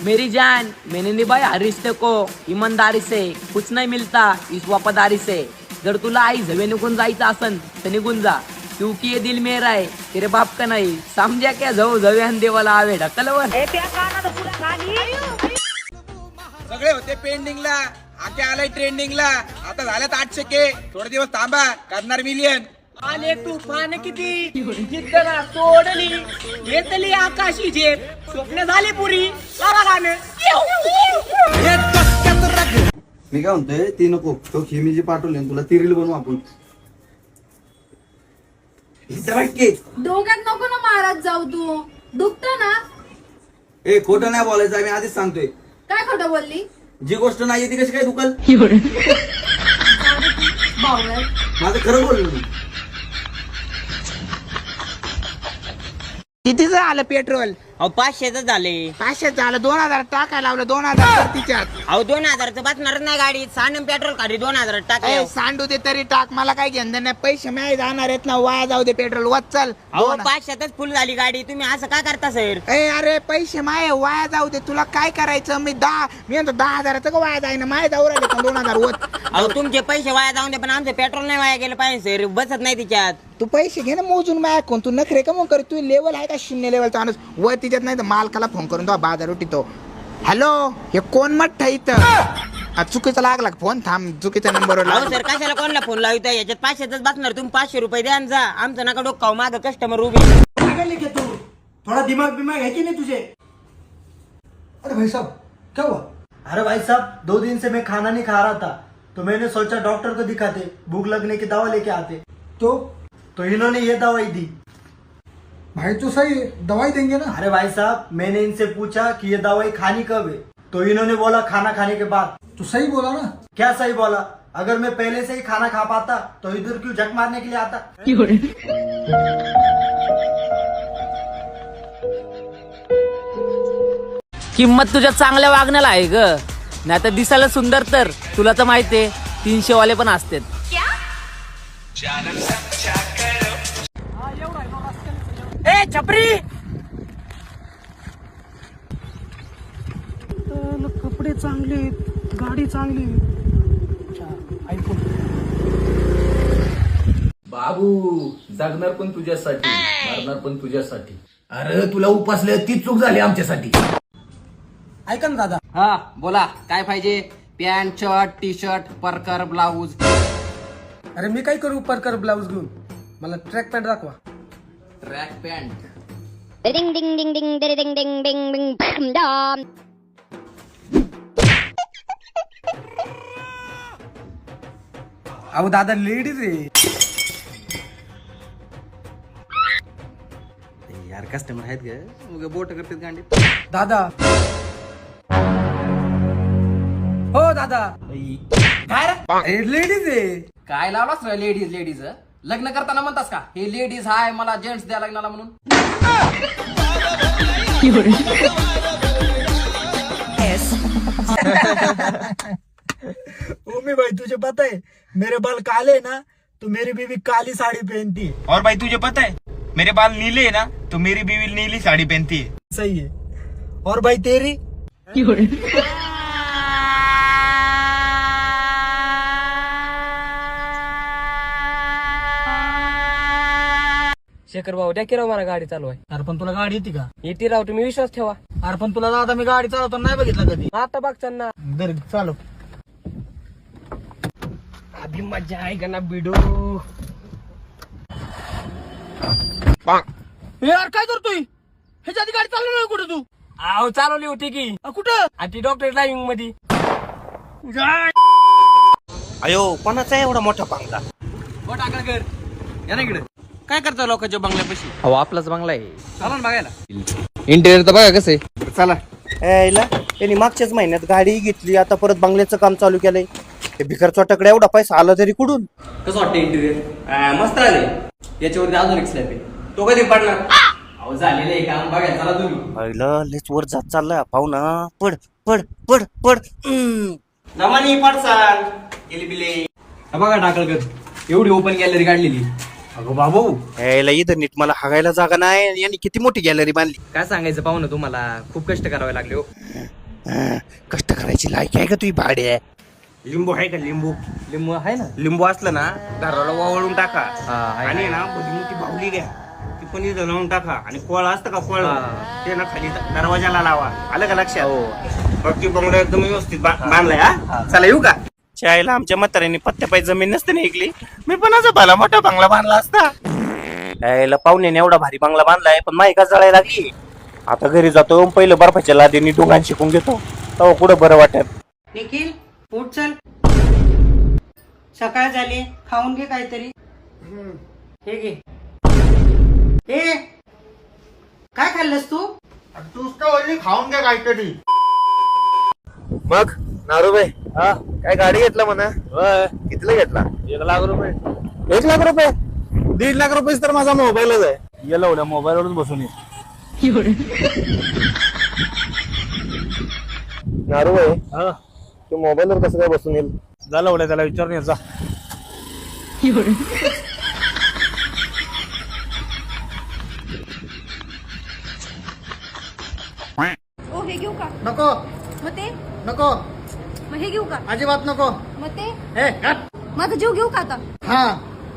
मेरी जान मैंने निभाया रिश्ते को ईमानदारी से, कुछ नहीं मिलता इस वफादारी से। जर तुला आई झवे निघून जायचं असन तर निघून जा, क्योंकि ये दिल मेरा है तेरे बाप का नहीं, समझा क्या? जाऊ जव्यान देवाला आवे ढकलवर। सगळे होते पेंडिंगला, आके आलाय ट्रेंडिंगला, आता झाल्यात 800 के, थोडे दिवस थांबा करणार मिलियन। आले तुफान किती जिद्दना सोडली, येतली आकाशी झेप, स्वप्न झाली पुरी, लावा गाणं। मी काय म्हणतोय ती नको, तो खिमी जी पाठवली ना तुला ती रील बनवू आपण। डोक्यात नको ना महाराज जाऊ, तू दुखत ना। ए खोटं नाही बोलायचं, मी आधीच सांगतोय। काय खोटं बोलली? जी गोष्ट नाहीये ती कशी काय दुखल? बावळट. माझं खरं बोललो मी। कितीच आलं पेट्रोल? अहो 500च झाले। 500 झालं, 2000 टाकायला लावलं, 2000 तिच्यात। अहो 2000चं बसणार नाही गाडी, सानम पेट्रोल खाली 2000 टाकले। सांडू दे तरी टाक, मला काय घेणं नाही, पैसे नाही जाणार आहेत ना, वाया जाऊ दे पेट्रोल, वाच चल। अहो 500च फुल झाली गाडी, तुम्ही असं का करता सर? अरे पैसे माये वाया जाऊ दे, तुला काय करायचं? मी म्हणतो 10,000चं का वाया जाईना, माये जाऊ राहिले पण 2000 होत। अहो तुमचे पैसे वाया जाऊन दे, पण आमचं पेट्रोल नाही वाया गेलं पाहिजे सर, बसत नाही तिच्यात। तू पैसे घे ना मोजून, माया कोण तू नखरे का मग कर, तू लेवल आहे का 0 लेवलचा माणूस? व तिच्यात नाही तर मालकाला फोन करून तो बाजार उठितो, हॅलो हे कोण मठ इथं? चुकीचा लागला फोन, थांब चुकीच्या नंबरवर अहो सर कशाला कोणाला फोन लावता, याच्यात 500च बसणार, तुम्ही 500 रुपये द्या आणि जा, आमचं नका डोकाव, माझं कस्टमर उभी। थोड़ा दिमाग बिमाग है कि नहीं तुझे? अरे भाई साहब क्या हुआ? अरे भाई साहब 2 दिन से मैं खाना नहीं खा रहा था, तो मैंने सोचा डॉक्टर को दिखाते, भूख लगने की दवा लेके आते। तो इन्होंने ये दवाई दी। भाई तो सही है, दवाई देंगे ना। अरे भाई साहब मैंने इनसे पूछा कि ये दवाई खानी कब है, तो इन्होंने बोला खाना खाने के बाद। तो सही बोला ना। क्या सही बोला? अगर मैं पहले से ही खाना खा पाता तो इधर क्यों झक मारने के लिए आता? किंमत तुझ्या चांगल्या वागण्याला आहे ग, नाही तर दिसायला सुंदर तर तुला तर माहितीये 300 वाले पण असतात। ए छपरी, कपडे चांगले, गाडी चांगली, बाबू जगणार पण तुझ्यासाठी, मरणार पण तुझ्यासाठी। अरे तुला उपासले तीच चूक झाली आमच्यासाठी। ऐका ना दादा। हा बोला, काय पाहिजे? पॅन्ट शर्ट टी शर्ट परकर ब्लाऊज। अरे मी काय करू परकर ब्लाऊज घेऊन, मला ट्रॅक पॅन्ट दाखवा। Track pant Ding ding ding ding ding ding ding ding ding ding dong. अहो दादा लेडीज आहे यार कस्टमर आहेत ग, मग बोट करतात गांडी। दादा। हो दादा, काय लेडीज आहे। काय लावलास रे लेडीज लेडीज? लग्न करताना म्हणतास का हे लेडीज हाय, मला जेंट्स द्या लग्नाला म्हणून? ओमी भाई तुझे पता है मेरे बाल काले है ना, तो मेरी बीवी काली साड़ी पहनती है। और भाई तुझे पता है मेरे बाल नीले है ना, तो मेरी बीवी नीली साड़ी पहनती है। सही है। और भाई तेरी? शेखर भाऊ द्या की राव, मला गाडी चालू आहे। अरे पण तुला गाडी येते का? येते राव, तुम्ही विश्वास ठेवा। अरे पण तुला दादा मी गाडी चालवताना नाही बघितलं कधी। आता बघचा ना, दर चालव। अभी मजा आहे का ना बिडो। यार काय करतोय? ह्याच्या आधी गाडी चालवली नाही कुठे तू? आव चालवली होती की। कुठं? ती डॉक्टर ड्रायव्हिंग मध्ये। अयो कोणाचा एवढा मोठा पांगला? हो टाकळकर, या ना इकडे। काय करता लोकांच्या बंगल्यापाशी? अहो आपलाच बंगला आहे, चला ना बघायला। इंटेरियर तर बघा कसं आहे। चला। त्यांनी मागच्याच महिन्यात गाडी घेतली, आता परत बंगल्याचं काम चालू केलंय। ते भिकार चोटाकडे एवढा पैसा आला तरी कुठून? कसं वाटतं इंटेरियर? मस्त आले, याच्यावरती अजून एक स्लॅब आहे, तो कधी पडणार? अहो झालेलं आहे काम, बघा चला तुम्ही। पहिला लेच वर जात चाललाय पाहुणा, पड पड पड पड। नमानी पडसाल गेली बिले। बघा टाकळकर, एवढी ओपन गॅलरी काढलेली, अगो बाबू यायला इथं नीट मला हागायला जागा नाही आणि यांनी किती मोठी गॅलरी बांधली. काय सांगायचं पाहुणं तुम्हाला, खूप कष्ट करावे लागले हो. कष्ट करायची लायकी आहे का तुझी भाडे? लिंबू आहे का लिंबू? लिंबू आहे ना. लिंबू असलं ना घराला वावळून टाका आहे, आणि ना भली मोठी बाहुली घ्या, ती पण इथं लावून टाका आणि कोळ असतं का कोळ ते ना खाली दरवाजाला लावा. आलं का लक्षात? बाकी बंगला एकदम व्यवस्थित बांधलाय. हा चला येऊ का? चायला आमच्या म्हाताऱ्याने पत्त्या पाय जमीन नसते ना ऐकली, मी पण असं भला मोठा बंगला बांधला असता. यायला पाहुण्याने एवढा भारी बंगला बांधलाय पण माही का जळायला लागली. आता घरी जातो पहिलं बर्फाच्या लादीने डोंगान शिकून घेतो, तेव्हा कुठं बरं वाटत. निखिल उठ चल, सकाळ झाली, खाऊन घे काहीतरी. हे घे. ए काय खाल्लंस तू? तूच तर खाऊन घ्या काहीतरी. मग नारूबाई काय गाडी घेतला म्हणा? कितीला घेतला? 1 लाख रुपये. 1 लाख रुपये? 1.5 लाख रुपये तर माझा मोबाईलच आहे. ये लवड्या मोबाईलवरच बसून ये. नारूबाई तू मोबाईलवर कसं काय बसून येईल? जा लवड्या त्याला विचारून ये जा. ओ हे घेऊ का? नको मग ते नको मग हे घेऊ का? अजिबात नको. मग ते हे माझा जीव घेऊ का आता? हा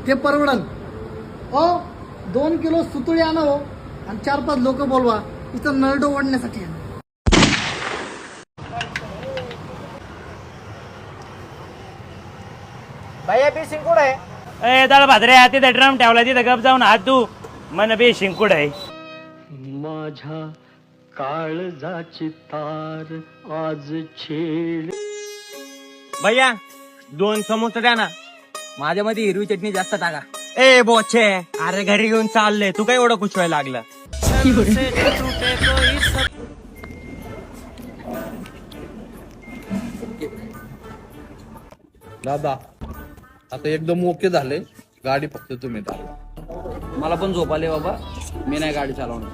ते परवडन. ओ 2 किलो सुतळी आणा हो आणि 4-5 लोक बोलवा इथं नरडो ओढण्यासाठी. भैया बी शिंकुड आहे. ए दळ भादऱ्या तिथे ड्रम ठेवला, तिथं गप जाऊन हात धू. मन बे शिंकुड आहे. माझ्या काळजाची तार आज छेड. भैया 2 समोसे द्या ना. माझ्यामध्ये हिरवी चटणी जास्त टाका. ए बोचे, अरे घरी घेऊन चालले, तू काय एवढं कुचवायला लागला? दादा आता एकदम ओके झाले, गाडी फक्त तुम्ही चालवा. मला पण झोप आले बाबा, मी नाही गाडी चालवणार.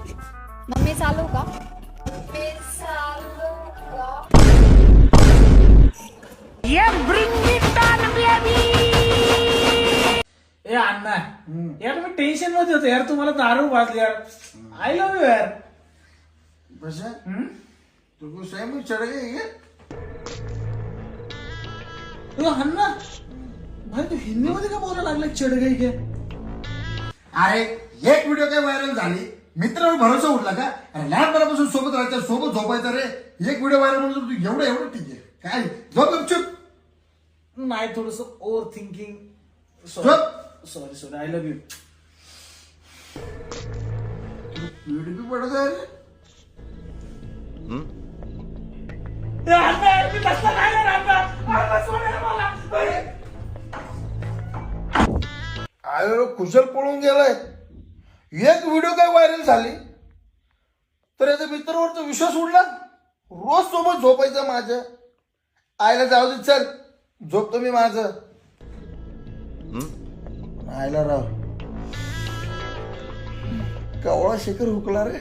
मग मी चालू का? ए अण्णा यार मी टेन्शन मध्ये होतो यार, तुम्हाला दारू वाजली यार. आय लव्ह यू यार. तू स्वयं चढ गई. अण्णा भाई तू हिंदी मध्ये का बोलायला लागला चढ गई के? अरे एक व्हिडिओ काय व्हायरल झाली, मित्रावर भरोसा उठला का? अरे लहानपणापासून सोबत राहायचं, सोबत झोपायचं रे. एक व्हिडिओ व्हायरल म्हणून तू एवढं ठीक आहे काय? झोप चुप. नाही थोडस over thinking. Sorry I love you. Video पडत आहे रे. अरे कुशल पळून गेलाय. एक व्हिडिओ काय व्हायरल झाली तर याच्या मित्रावरचा विश्वास उडला. रोज सोबत झोपायचं माझं. आईला जाऊ दे, चल झोपतो मी माझं. आईला राव कवळा शेखर हुकला रे.